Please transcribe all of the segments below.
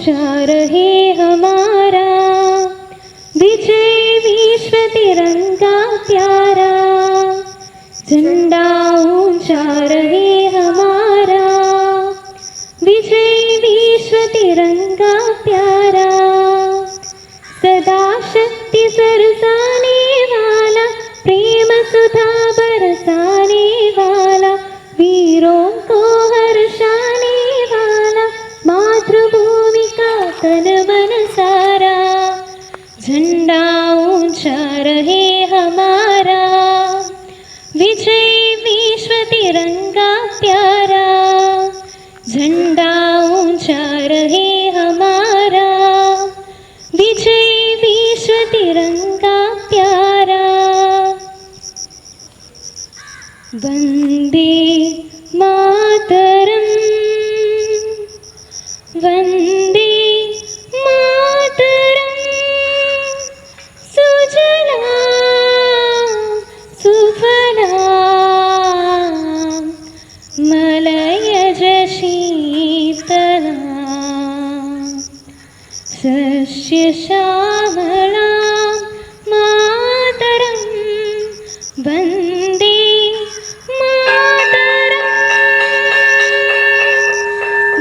ऊंचा रहे हमारा, विजय विश्व तिरंगा प्यारा। झंडा ऊंचा रहे हमारा, विजय विश्व तिरंगा प्यारा। सदा शक्ति बरसाने वाला, प्रेम सुधा बरसाने वाला, वीरों को हर्षाने वाला, मातृभूमि का तन मन सारा। झंडा ऊंचा रहे हमारा, विजय विश्व तिरंगा प्यारा। झंडा ऊंचा रहे हमारा, विजय विश्व तिरंगा प्यारा। वंदे मातरम, वंदे मातरम। सुजला सुफला मलयज शीतला, सस्य श्यामला मातरम। वंदे मातरम,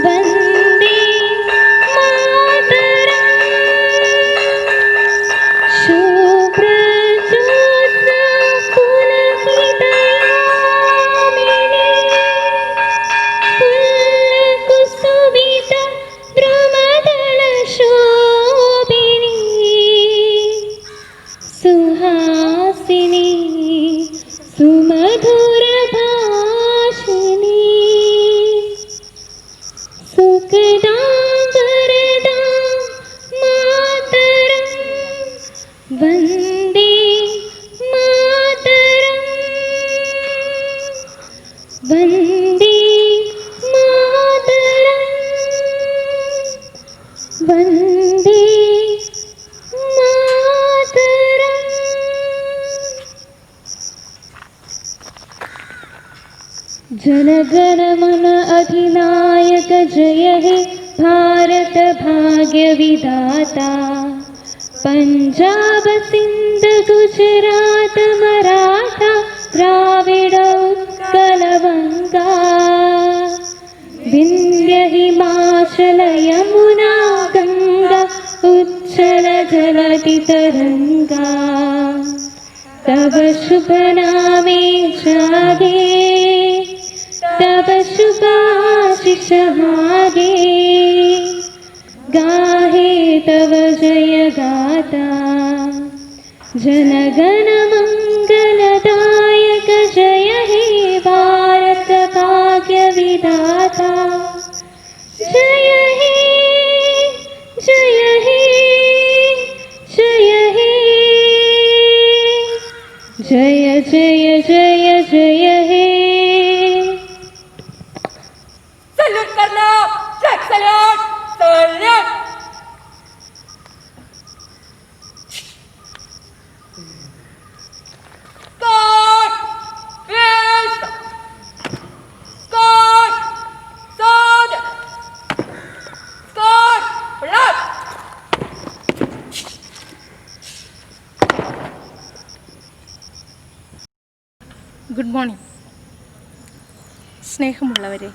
वंदे मातरम। शुभ्रज्योत्स्ना पुलकितयामिनी, पुल्लकुसुमिता द्रुमदलशोभिनी, सुहासिनी सुमधुरभाषिणी, सुखदां वरदां मातरं। वन्दे मातरं, वन्दे मातरं, वन्दे मातरं। जनगण मन अधिनायक जय हे भारत भाग्य विधाता। पंजाब सिंध गुजरात मराठा द्राविड़ उत्कल बंगा, विंध्य हिमाचल यमुना गंगा, उच्चल जलति तरंगा। तब शुभ नामे जागे, तब शुभ आशीष मागे, गाहे तव जय गाथा। जनगण मंगलदायक जय हे भारत भाग्य विधाता। जय हे जय हे जय हे, जय जय जय जय हे। सल्यूट करना, जय salute, salute. Scout, west, scout, south, scout, black. Good morning. സ്നേഹമുള്ളവരെ,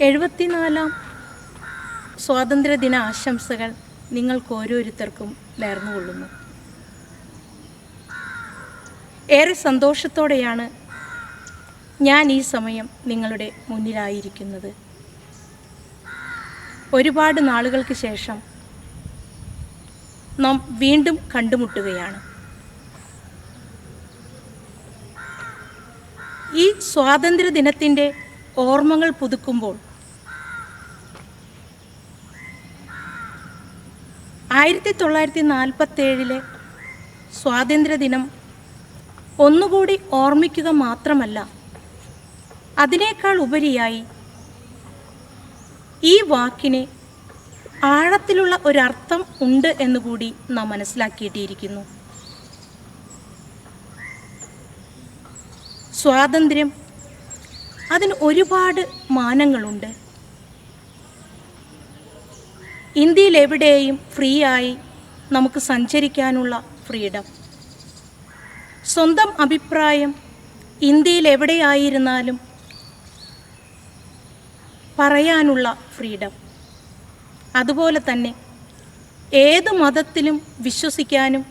74ാം സ്വാതന്ത്ര്യദിന ആശംസകൾ നിങ്ങൾക്ക് ഓരോരുത്തർക്കും നേർന്നുകൊള്ളുന്നു. ഏറെ സന്തോഷത്തോടെയാണ് ഞാൻ ഈ സമയം നിങ്ങളുടെ മുന്നിലായിരിക്കുന്നത്. ഒരുപാട് നാളുകൾക്ക് ശേഷം നാം വീണ്ടും കണ്ടുമുട്ടുകയാണ്. ഈ സ്വാതന്ത്ര്യദിനത്തിൻ്റെ ഓർമ്മകൾ പുതുക്കുമ്പോൾ 1947 സ്വാതന്ത്ര്യദിനം ഒന്നുകൂടി ഓർമ്മിക്കുക മാത്രമല്ല, അതിനേക്കാൾ ഉപരിയായി ഈ വാക്കിന് ആഴത്തിലുള്ള ഒരർത്ഥം ഉണ്ട് എന്നുകൂടി നാം മനസ്സിലാക്കിയിട്ടിരിക്കുന്നു. സ്വാതന്ത്ര്യം, അതിന് ഒരുപാട് മാനങ്ങളുണ്ട്. ഇന്ത്യയിൽ എവിടെയും ഫ്രീ ആയി നമുക്ക് സഞ്ചരിക്കാനുള്ള ഫ്രീഡം, സ്വന്തം അഭിപ്രായം ഇന്ത്യയിൽ എവിടെയായിരുന്നാലും പറയാനുള്ള ഫ്രീഡം, അതുപോലെ തന്നെ ഏത് മതത്തിലും വിശ്വസിക്കാനും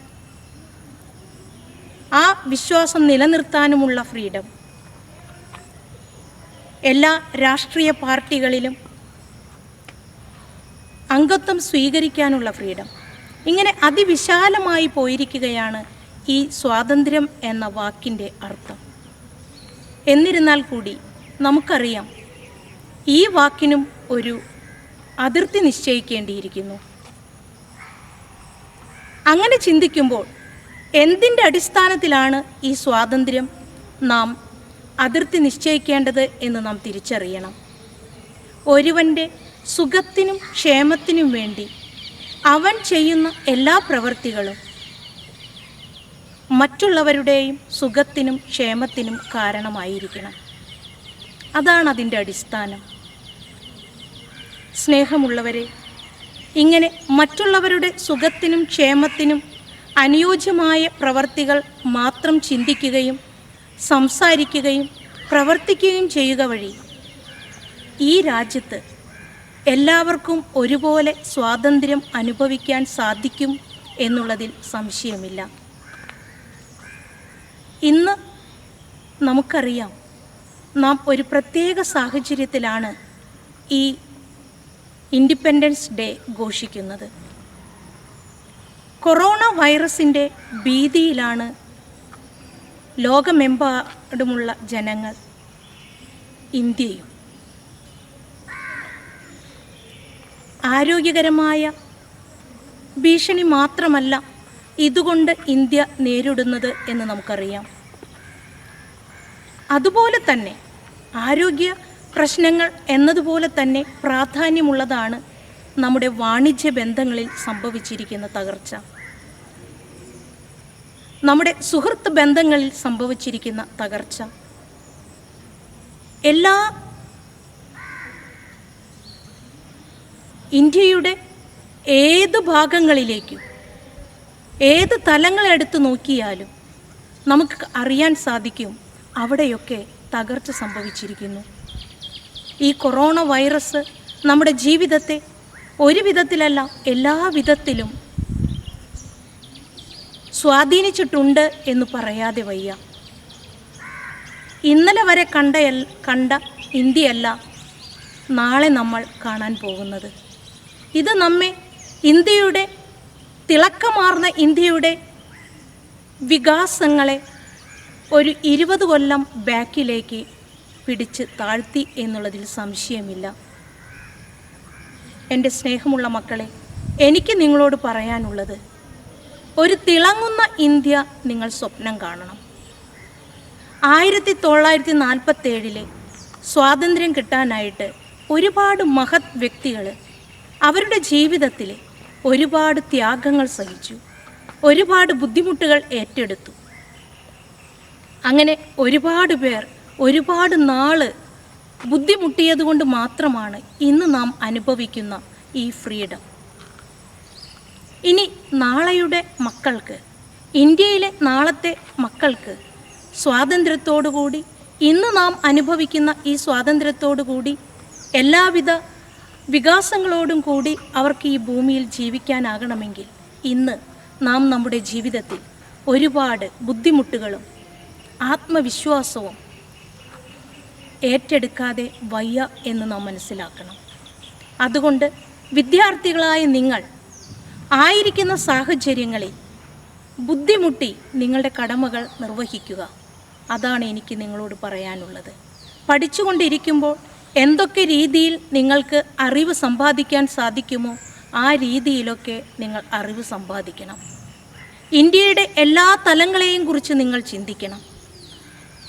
ആ വിശ്വാസം നിലനിർത്താനുമുള്ള ഫ്രീഡം, എല്ലാ രാഷ്ട്രീയ പാർട്ടികളിലും അംഗത്വം സ്വീകരിക്കാനുള്ള ഫ്രീഡം. ഇങ്ങനെ അതിവിശാലമായി പോയിരിക്കുകയാണ് ഈ സ്വാതന്ത്ര്യം എന്ന വാക്കിൻ്റെ അർത്ഥം. എന്നിരുന്നാൽ കൂടി നമുക്കറിയാം, ഈ വാക്കിനും ഒരു അതിർത്തി നിശ്ചയിക്കേണ്ടിയിരിക്കുന്നു. അങ്ങനെ ചിന്തിക്കുമ്പോൾ എന്തിൻ്റെ അടിസ്ഥാനത്തിലാണ് ഈ സ്വാതന്ത്ര്യം നാം അതിർത്തി നിശ്ചയിക്കേണ്ടത് എന്ന് നാം തിരിച്ചറിയണം. ഒരുവൻ്റെ സുഖത്തിനും ക്ഷേമത്തിനും വേണ്ടി അവൻ ചെയ്യുന്ന എല്ലാ പ്രവൃത്തികളും മറ്റുള്ളവരുടെയും സുഖത്തിനും ക്ഷേമത്തിനും കാരണമായിരിക്കണം. അതാണ് അതിൻ്റെ അടിസ്ഥാനം. സ്നേഹമുള്ളവരെ, ഇങ്ങനെ മറ്റുള്ളവരുടെ സുഖത്തിനും ക്ഷേമത്തിനും അനുയോജ്യമായ പ്രവർത്തികൾ മാത്രം ചിന്തിക്കുകയും സംസാരിക്കുകയും പ്രവർത്തിക്കുകയും ചെയ്യുക വഴി ഈ രാജ്യത്ത് എല്ലാവർക്കും ഒരുപോലെ സ്വാതന്ത്ര്യം അനുഭവിക്കാൻ സാധിക്കും എന്നുള്ളതിൽ സംശയമില്ല. ഇന്ന് നമുക്കറിയാം, നാം ഒരു പ്രത്യേക സാഹചര്യത്തിലാണ് ഈ ഇൻഡിപെൻഡൻസ് ഡേ ഘോഷിക്കുന്നത്. കൊറോണ വൈറസിൻ്റെ ഭീതിയിലാണ് ലോകമെമ്പാടുമുള്ള ജനങ്ങൾ, ഇന്ത്യയും. ആരോഗ്യകരമായ ഭീഷണി മാത്രമല്ല ഇതുകൊണ്ട് ഇന്ത്യ നേരിടുന്നത് എന്ന് നമുക്കറിയാം. അതുപോലെ തന്നെ ആരോഗ്യ പ്രശ്നങ്ങൾ എന്നതുപോലെ തന്നെ പ്രാധാന്യമുള്ളതാണ് നമ്മുടെ വാണിജ്യ ബന്ധങ്ങളിൽ സംഭവിച്ചിരിക്കുന്ന തകർച്ച, നമ്മുടെ സുഹൃത്ത് ബന്ധങ്ങളിൽ സംഭവിച്ചിരിക്കുന്ന തകർച്ച. എല്ലാ ഇന്ത്യയുടെ ഏത് ഭാഗങ്ങളിലേക്കും ഏത് തലങ്ങളെടുത്ത് നോക്കിയാലും നമുക്ക് അറിയാൻ സാധിക്കും, അവിടെയൊക്കെ തകർച്ച സംഭവിച്ചിരിക്കുന്നു. ഈ കൊറോണ വൈറസ് നമ്മുടെ ജീവിതത്തെ ഒരു വിധത്തിലല്ല എല്ലാ വിധത്തിലും സ്വാധീനിച്ചിട്ടുണ്ട് എന്ന് പറയാതെ വയ്യ. ഇന്നലെ വരെ കണ്ട ഇന്ത്യയല്ല നാളെ നമ്മൾ കാണാൻ പോകുന്നത്. ഇത് നമ്മെ ഇന്ത്യയുടെ തിളക്കമാർന്ന ഇന്ത്യയുടെ വികാസങ്ങളെ ഒരു 20 കൊല്ലം ബാക്കിലേക്ക് പിടിച്ച് താഴ്ത്തി എന്നുള്ളതിൽ സംശയമില്ല. എൻ്റെ സ്നേഹമുള്ള മക്കളെ, എനിക്ക് നിങ്ങളോട് പറയാനുള്ളത്, ഒരു തിളങ്ങുന്ന ഇന്ത്യ നിങ്ങൾ സ്വപ്നം കാണണം. 1947 സ്വാതന്ത്ര്യം കിട്ടാനായിട്ട് ഒരുപാട് മഹത് വ്യക്തികൾ അവരുടെ ജീവിതത്തിൽ ഒരുപാട് ത്യാഗങ്ങൾ സഹിച്ചു, ഒരുപാട് ബുദ്ധിമുട്ടുകൾ ഏറ്റെടുത്തു. അങ്ങനെ ഒരുപാട് പേർ ഒരുപാട് നാള് ബുദ്ധിമുട്ടിയത് കൊണ്ട് മാത്രമാണ് ഇന്ന് നാം അനുഭവിക്കുന്ന ഈ ഫ്രീഡം. ഇനി നാളെയുടെ മക്കൾക്ക്, ഇന്ത്യയിലെ നാളത്തെ മക്കൾക്ക് സ്വാതന്ത്ര്യത്തോടുകൂടി, ഇന്ന് നാം അനുഭവിക്കുന്ന ഈ സ്വാതന്ത്ര്യത്തോടുകൂടി എല്ലാവിധ വികാസങ്ങളോടും കൂടി അവർക്ക് ഈ ഭൂമിയിൽ ജീവിക്കാനാകണമെങ്കിൽ ഇന്ന് നാം നമ്മുടെ ജീവിതത്തിൽ ഒരുപാട് ബുദ്ധിമുട്ടുകളും ആത്മവിശ്വാസവും ഏറ്റെടുക്കാതെ വയ്യ എന്ന് നാം മനസ്സിലാക്കണം. അതുകൊണ്ട് വിദ്യാർത്ഥികളായ നിങ്ങൾ ആയിരിക്കുന്ന സാഹചര്യങ്ങളിൽ ബുദ്ധിമുട്ടി നിങ്ങളുടെ കടമകൾ നിർവഹിക്കുക. അതാണ് എനിക്ക് നിങ്ങളോട് പറയാനുള്ളത്. പഠിച്ചുകൊണ്ടിരിക്കുമ്പോൾ എന്തൊക്കെ രീതിയിൽ നിങ്ങൾക്ക് അറിവ് സമ്പാദിക്കാൻ സാധിക്കുമോ ആ രീതിയിലൊക്കെ നിങ്ങൾ അറിവ് സമ്പാദിക്കണം. ഇന്ത്യയുടെ എല്ലാ തലങ്ങളെയും കുറിച്ച് നിങ്ങൾ ചിന്തിക്കണം.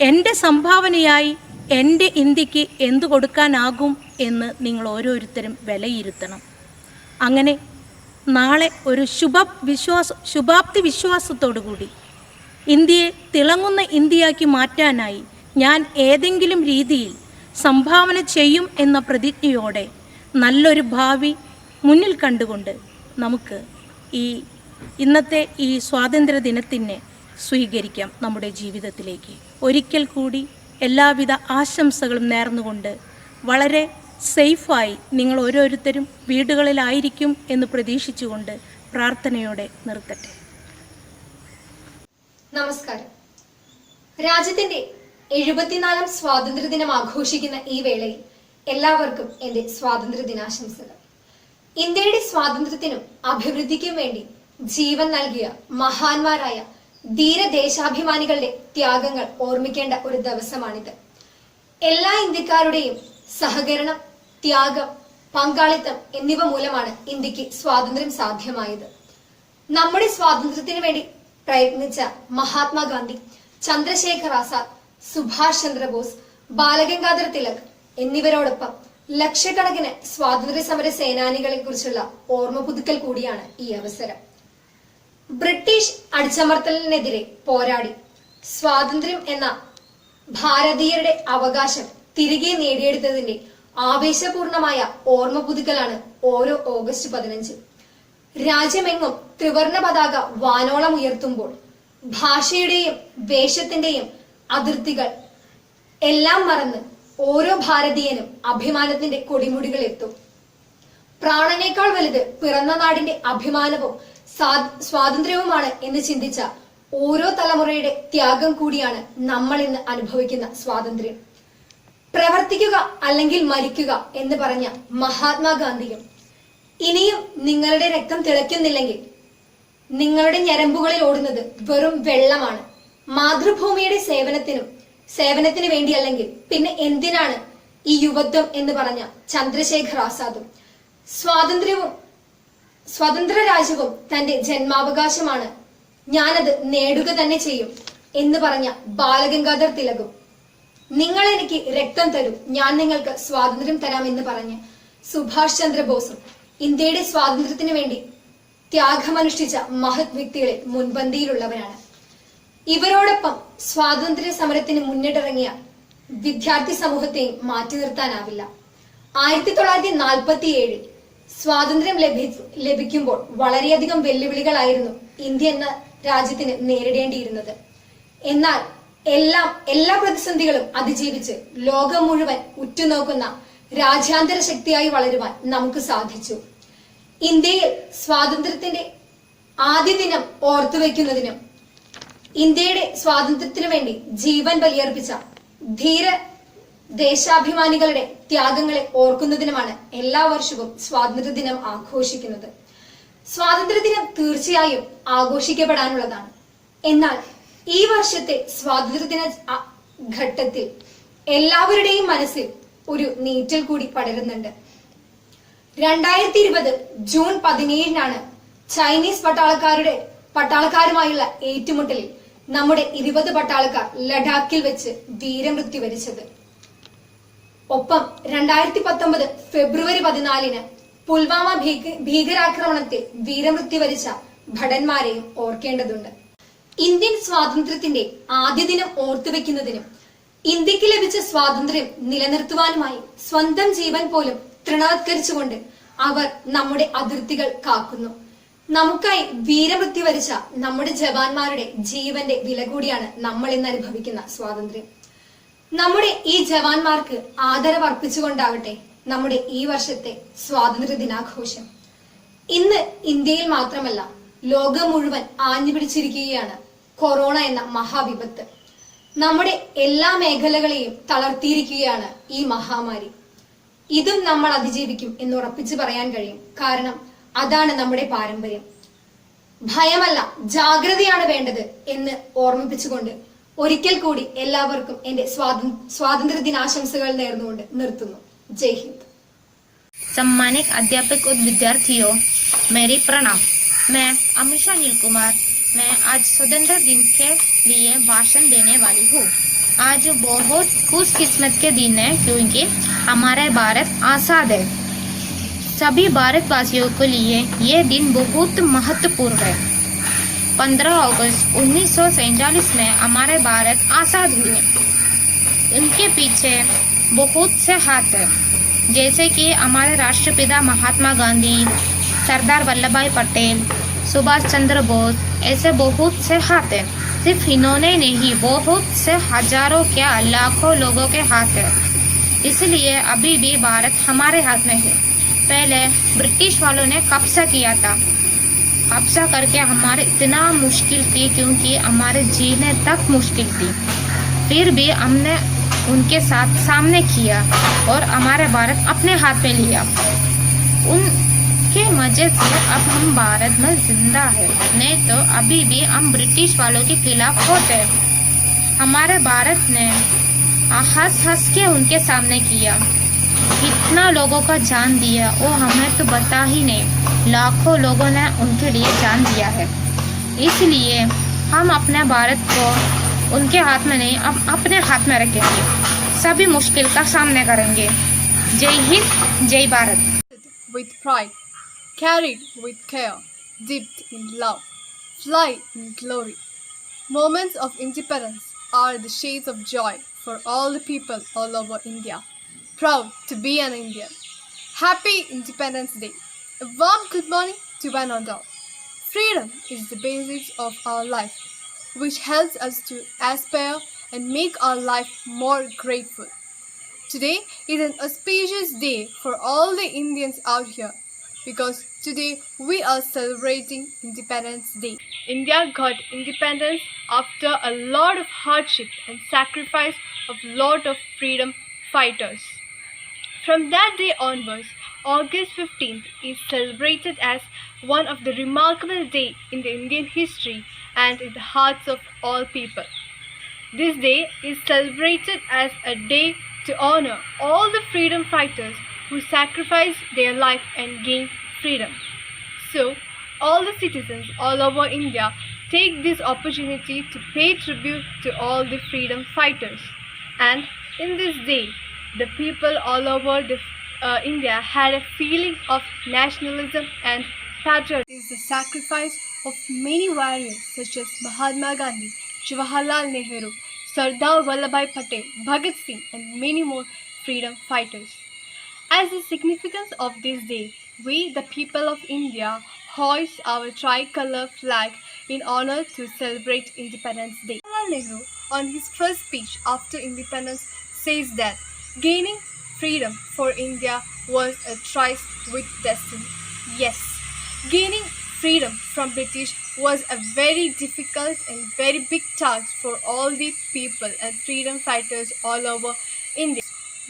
എൻ്റെ സംഭാവനയായി എൻ്റെ ഇന്ത്യക്ക് എന്തു കൊടുക്കാനാകും എന്ന് നിങ്ങൾ ഓരോരുത്തരും വിലയിരുത്തണം. അങ്ങനെ നാളെ ഒരു ശുഭാപ്തി വിശ്വാസത്തോടു കൂടി ഇന്ത്യയെ തിളങ്ങുന്ന ഇന്ത്യയാക്കി മാറ്റാനായി ഞാൻ ഏതെങ്കിലും രീതിയിൽ സംഭാവന ചെയ്യും എന്ന പ്രതിജ്ഞയോടെ നല്ലൊരു ഭാവി മുന്നിൽ കണ്ടുകൊണ്ട് നമുക്ക് ഇന്നത്തെ ഈ സ്വാതന്ത്ര്യ ദിനത്തിനെ സ്വീകരിക്കാം നമ്മുടെ ജീവിതത്തിലേക്ക്. ഒരിക്കൽ കൂടി എല്ലാവിധ ആശംസകളും നേർന്നുകൊണ്ട് വളരെ സേഫായി നിങ്ങൾ ഓരോരുത്തരും വീടുകളിലായിരിക്കും എന്ന് പ്രതീക്ഷിച്ചുകൊണ്ട് പ്രാർത്ഥനയോടെ നിർത്തട്ടെ. നമസ്കാരം. രാജ്യത്തിന്റെ 74ാം സ്വാതന്ത്ര്യ ദിനം ആഘോഷിക്കുന്ന ഈ വേളയിൽ എല്ലാവർക്കും എൻ്റെ സ്വാതന്ത്ര്യ ദിനാശംസകൾ. ഇന്ത്യയുടെ സ്വാതന്ത്ര്യത്തിനും അഭിവൃദ്ധിക്കും വേണ്ടി ജീവൻ നൽകിയ മഹാന്മാരായ ധീരദേശാഭിമാനികളുടെ ത്യാഗങ്ങൾ ഓർമ്മിക്കേണ്ട ഒരു ദിവസമാണിത്. എല്ലാ ഇന്ത്യക്കാരുടെയും സഹകരണം, ത്യാഗം, പങ്കാളിത്തം എന്നിവ മൂലമാണ് ഇന്ത്യക്ക് സ്വാതന്ത്ര്യം സാധ്യമായത്. നമ്മുടെ സ്വാതന്ത്ര്യത്തിന് വേണ്ടി പ്രയത്നിച്ച മഹാത്മാഗാന്ധി, ചന്ദ്രശേഖർ ആസാദ്, സുഭാഷ് ചന്ദ്രബോസ്, ബാലഗംഗാധർ തിലക് എന്നിവരോടൊപ്പം ലക്ഷക്കണക്കിന് സ്വാതന്ത്ര്യ സമര സേനാനികളെ കുറിച്ചുള്ള ഓർമ്മ പുതുക്കൽ കൂടിയാണ് ഈ അവസരം. ബ്രിട്ടീഷ് അടിച്ചമർത്തലിനെതിരെ പോരാടി സ്വാതന്ത്ര്യം എന്ന ഭാരതീയരുടെ അവകാശം തിരികെ നേടിയെടുത്തതിന്റെ ആവേശപൂർണമായ ഓർമ്മ പുതുക്കലാണ് ഓരോ ഓഗസ്റ്റ് 15. രാജ്യമെങ്ങും ത്രിവർണ പതാക വാനോളം ഉയർത്തുമ്പോൾ ഭാഷയുടെയും വേഷത്തിന്റെയും അതിർത്തികൾ എല്ലാം മറന്ന് ഓരോ ഭാരതീയനും അഭിമാനത്തിന്റെ കൊടിമുടികൾ എത്തും. പ്രാണനേക്കാൾ വലുത് പിറന്ന നാടിന്റെ അഭിമാനവും സ്വാതന്ത്ര്യവുമാണ് എന്ന് ചിന്തിച്ച ഓരോ തലമുറയുടെ ത്യാഗം കൂടിയാണ് നമ്മൾ ഇന്ന് അനുഭവിക്കുന്ന സ്വാതന്ത്ര്യം. പ്രവർത്തിക്കുക അല്ലെങ്കിൽ മരിക്കുക എന്ന് പറഞ്ഞ മഹാത്മാഗാന്ധിയും ഇനിയും നിങ്ങളുടെ രക്തം തിളയ്ക്കുന്നില്ലെങ്കിൽ നിങ്ങളുടെ ഞരമ്പുകളിൽ ഓടുന്നത് വെറും വെള്ളമാണ്, മാതൃഭൂമിയുടെ സേവനത്തിന് വേണ്ടിയല്ലെങ്കിൽ പിന്നെ എന്തിനാണ് ഈ യുവത്വം എന്ന് പറഞ്ഞ ചന്ദ്രശേഖർ ആസാദും സ്വതന്ത്ര രാജ്യവും തന്റെ ജന്മാവകാശമാണ്, ഞാനത് നേടുക തന്നെ ചെയ്യും എന്ന് പറഞ്ഞ ബാലഗംഗാധർ തിലകും, നിങ്ങൾ എനിക്ക് രക്തം തരൂ, ഞാൻ നിങ്ങൾക്ക് സ്വാതന്ത്ര്യം തരാം എന്ന് പറഞ്ഞ് സുഭാഷ് ചന്ദ്രബോസും ഇന്ത്യയുടെ സ്വാതന്ത്ര്യത്തിന് വേണ്ടി ത്യാഗമനുഷ്ഠിച്ച മഹത് വ്യക്തികളിൽ മുൻപന്തിയിലുള്ളവരാണ്. ഇവരോടൊപ്പം സ്വാതന്ത്ര്യ സമരത്തിന് മുന്നിട്ടിറങ്ങിയ വിദ്യാർത്ഥി സമൂഹത്തെയും മാറ്റി നിർത്താനാവില്ല. 1947 സ്വാതന്ത്ര്യം ലഭിക്കുമ്പോൾ വളരെയധികം വെല്ലുവിളികളായിരുന്നു ഇന്ത്യ എന്ന രാജ്യത്തിന് നേരിടേണ്ടിയിരുന്നത്. എന്നാൽ എല്ലാ പ്രതിസന്ധികളും അതിജീവിച്ച് ലോകം മുഴുവൻ ഉറ്റുനോക്കുന്ന രാജ്യാന്തര ശക്തിയായി വളരുവാൻ നമുക്ക് സാധിച്ചു. ഇന്ത്യയിൽ സ്വാതന്ത്ര്യത്തിന്റെ ആദ്യ ദിനം ഓർത്തുവെക്കുന്നതിനും ഇന്ത്യയുടെ സ്വാതന്ത്ര്യത്തിനു വേണ്ടി ജീവൻ ബലിയർപ്പിച്ച ധീര ദേശാഭിമാനികളുടെ ത്യാഗങ്ങളെ ഓർക്കുന്നതിനുമാണ് എല്ലാ വർഷവും സ്വാതന്ത്ര്യ ദിനം ആഘോഷിക്കുന്നത്. സ്വാതന്ത്ര്യ ദിനം തീർച്ചയായും ആഘോഷിക്കപ്പെടാനുള്ളതാണ്. എന്നാൽ ഈ വർഷത്തെ സ്വാതന്ത്ര്യദിന ഘട്ടത്തിൽ എല്ലാവരുടെയും മനസ്സിൽ ഒരു നീറ്റൽ കൂടി പടരുന്നുണ്ട്. 2020 ജൂൺ 17 ചൈനീസ് പട്ടാളക്കാരുമായുള്ള ഏറ്റുമുട്ടലിൽ നമ്മുടെ 20 പട്ടാളക്കാർ ലഡാക്കിൽ വെച്ച് വീരമൃത്യു വരിച്ചത്. ഒപ്പം 2019 ഫെബ്രുവരി 14 പുൽവാമ ഭീകരാക്രമണത്തിൽ വീരമൃത്യു വരിച്ച ഭടന്മാരെയും ഓർക്കേണ്ടതുണ്ട്. ഇന്ത്യൻ സ്വാതന്ത്ര്യത്തിന്റെ ആദ്യ ദിനം ഓർത്തുവെക്കുന്നതിനും ഇന്ത്യക്ക് ലഭിച്ച സ്വാതന്ത്ര്യം നിലനിർത്തുവാനുമായി സ്വന്തം ജീവൻ പോലും തൃണവത്കരിച്ചുകൊണ്ട് അവർ നമ്മുടെ അതിർത്തികൾ കാക്കുന്നു. നമുക്കായി വീരമൃത്യു വരിച്ച നമ്മുടെ ജവാന്മാരുടെ ജീവന്റെ വില കൂടിയാണ് നമ്മൾ ഇന്ന് അനുഭവിക്കുന്ന സ്വാതന്ത്ര്യം. നമ്മുടെ ഈ ജവാന്മാർക്ക് ആദരവ് അർപ്പിച്ചുകൊണ്ടാവട്ടെ നമ്മുടെ ഈ വർഷത്തെ സ്വാതന്ത്ര്യ ദിനാഘോഷം. ഇന്ന് ഇന്ത്യയിൽ മാത്രമല്ല ലോകം മുഴുവൻ ആഞ്ഞുപിടിച്ചിരിക്കുകയാണ് കൊറോണ എന്ന മഹാവിപത്ത്. നമ്മുടെ എല്ലാ മേഖലകളെയും തളർത്തിയിരിക്കുകയാണ് ഈ മഹാമാരി. ഇതും നമ്മൾ അതിജീവിക്കും എന്ന് ഉറപ്പിച്ചു പറയാൻ കഴിയും. കാരണം അതാണ് നമ്മുടെ പാരമ്പര്യം. ഭയമല്ല, ജാഗ്രതയാണ് വേണ്ടത് എന്ന് ഓർമ്മിപ്പിച്ചുകൊണ്ട് ഒരിക്കൽ കൂടി എല്ലാവർക്കും എന്റെ സ്വാതന്ത്ര്യ ദിനാശംസകൾ നേർന്നുകൊണ്ട് നിർത്തുന്നു. ജയ് ഹിന്ദ്. सम्मानित अध्यापक और विद्यार्थियों, मेरी प्रणाम। मैं अमीषा नील कुमार। मैं आज स्वतंत्रता दिन के लिए भाषण देने वाली हूँ। आज बहुत खुशकिस्मत के दिन है क्योंकि हमारा भारत आजाद है। सभी भारतवासियों के लिए ये दिन बहुत महत्वपूर्ण है। 15 अगस्त 1947 में हमारे भारत आजाद हुए। उनके पीछे बहुत से हाथ है। जैसे कि हमारे राष्ट्रपिता महात्मा गांधी, सरदार वल्लभ भाई पटेल, सुभाष चंद्र बोस, ऐसे बहुत से हाथ हैं। सिर्फ इन्होंने नहीं, बहुत से हजारों क्या लाखों लोगों के हाथ है। इसलिए अभी भी भारत हमारे हाथ में है। पहले ब्रिटिश वालों ने कब्जा किया था, कब्जा करके हमारे इतना मुश्किल थी, क्योंकि हमारे जीने तक मुश्किल थी। फिर भी हमने उनके साथ सामने किया और हमारे भारत अपने हाथ में लिया। उनके मजे से अब हम भारत में जिंदा है, नहीं तो अभी भी हम ब्रिटिश वालों के खिलाफ होते। हमारे भारत ने हंस हंस के उनके सामने किया, कितना लोगों का जान दिया वो हमें तो बता ही नहीं। लाखों लोगों ने उनके लिए जान दिया है। इसलिए हम अपने भारत को उनके हाथ में नहीं, अब अपने हाथ में रखेंगे। सभी मुश्किल का सामना करेंगे। जय हिंद, जय Bharat. With pride, carried with care, dipped in love, fly in glory. Moments of independence are the shades of joy for all the people all over India. Proud to be an Indian. Happy Independence Day. A warm good morning to one and all. Freedom is the basics of our life, which helps us to aspire and make our life more grateful. Today is an auspicious day for all the Indians out here, because today we are celebrating Independence Day. India got independence after a lot of hardship and sacrifice of lot of freedom fighters. From that day onwards, August 15th is celebrated as one of the remarkable days in the Indian history and in the hearts of all people. This day is celebrated as a day to honor all the freedom fighters who sacrificed their life and gained freedom. So, all the citizens all over India take this opportunity to pay tribute to all the freedom fighters. And in this day, the people all over India had a feeling of nationalism and patriotism. It is the sacrifice of many warriors such as Mahatma Gandhi, Jawaharlal Nehru, Sardar Vallabhbhai Patel, Bhagat Singh, and many more freedom fighters. As the significance of this day, we, the people of India, hoist our tricolor flag in honor to celebrate Independence Day. Jawaharlal Nehru, on his first speech after independence, says that gaining freedom for India was a tryst with destiny. Yes, gaining freedom from British was a very difficult and very big task for all the people and freedom fighters all over India.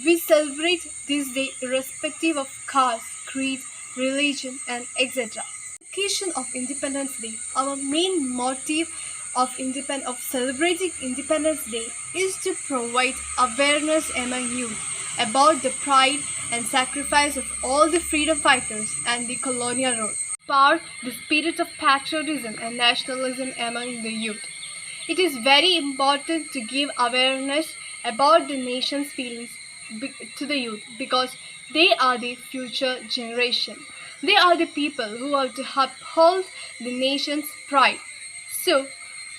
We celebrate this day irrespective of caste, creed, religion, and etc. Occasion of Independence Day, our main motive of celebrating Independence Day is to provide awareness among youth about the pride and sacrifice of all the freedom fighters and the colonial rule. Power the spirit of patriotism and nationalism among the youth. It is very important to give awareness about the nation's feelings to the youth, because they are the future generation. They are the people who have to uphold the nation's pride. So,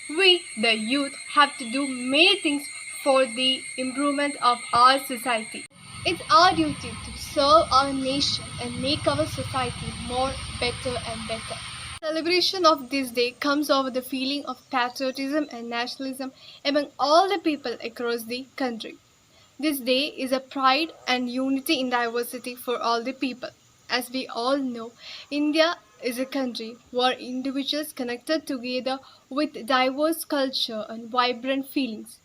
we, the youth, have to do many things for the improvement of our society. It's our duty to serve our nation and make our society more better and better. Celebration of this day comes over the feeling of patriotism and nationalism among all the people across the country. This day is a pride and unity in diversity for all the people. As we all know, India is a country where individuals connected together with diverse culture and vibrant feelings.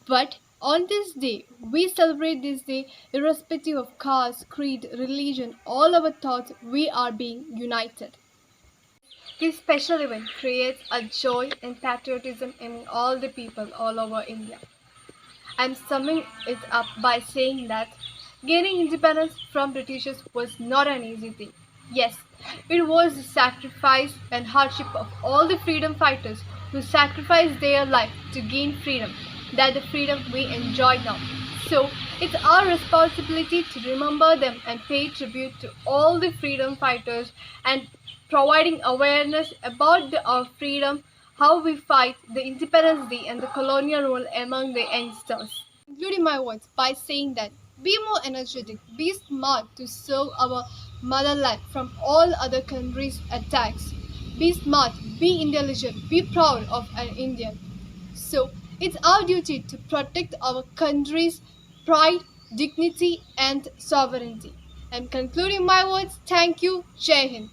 But on this day, we celebrate this day irrespective of caste, creed, religion, all our thoughts, we are being united. This special event creates a joy and patriotism among all the people all over India. I'm summing it up by saying that gaining independence from Britishers was not an easy thing. Yes, it was the sacrifice and hardship of all the freedom fighters who sacrificed their life to gain freedom, that the freedom we enjoy now. So, it's our responsibility to remember them and pay tribute to all the freedom fighters and providing awareness about our freedom, how we fight the Independence Day and the colonial rule among the youngsters. Concluding my words by saying that Be more energetic, be smart to serve our motherland from all other countries' attacks. Be smart, be intelligent, be proud of an Indian. So, it's our duty to protect our country's pride, dignity, and sovereignty. I'm concluding my words. Thank you. Jai Hind.